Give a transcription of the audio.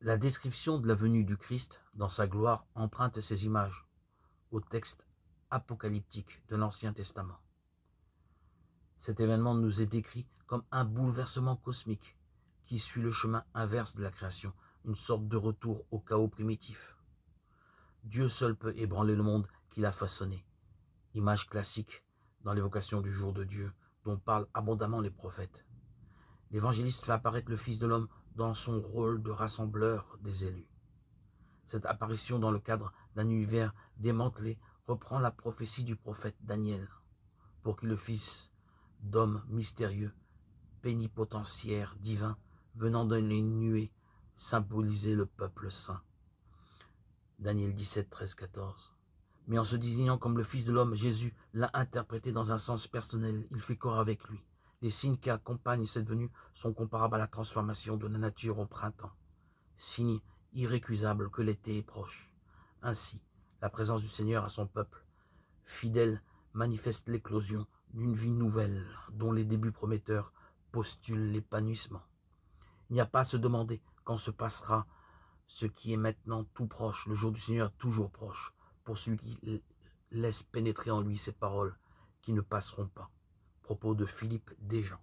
La description de la venue du Christ dans sa gloire emprunte ces images au texte apocalyptique de l'Ancien Testament. Cet événement nous est décrit comme un bouleversement cosmique qui suit le chemin inverse de la création, une sorte de retour au chaos primitif. Dieu seul peut ébranler le monde qu'il a façonné, image classique dans l'évocation du jour de Dieu dont parlent abondamment les prophètes. L'évangéliste fait apparaître le Fils de l'homme dans son rôle de rassembleur des élus. Cette apparition dans le cadre d'un univers démantelé reprend la prophétie du prophète Daniel, pour qui le Fils d'homme mystérieux, pénipotentiaire, divin, venant dans les nuées, symbolisait le peuple saint. Daniel 17, 13, 14. Mais en se désignant comme le Fils de l'homme, Jésus l'a interprété dans un sens personnel, il fait corps avec lui. Les signes qui accompagnent cette venue sont comparables à la transformation de la nature au printemps, signe irrécusable que l'été est proche. Ainsi, la présence du Seigneur à son peuple, fidèle, manifeste l'éclosion d'une vie nouvelle dont les débuts prometteurs postulent l'épanouissement. Il n'y a pas à se demander quand se passera ce qui est maintenant tout proche, le jour du Seigneur toujours proche, pour celui qui laisse pénétrer en lui ces paroles qui ne passeront pas. Propos de Philippe Desjean.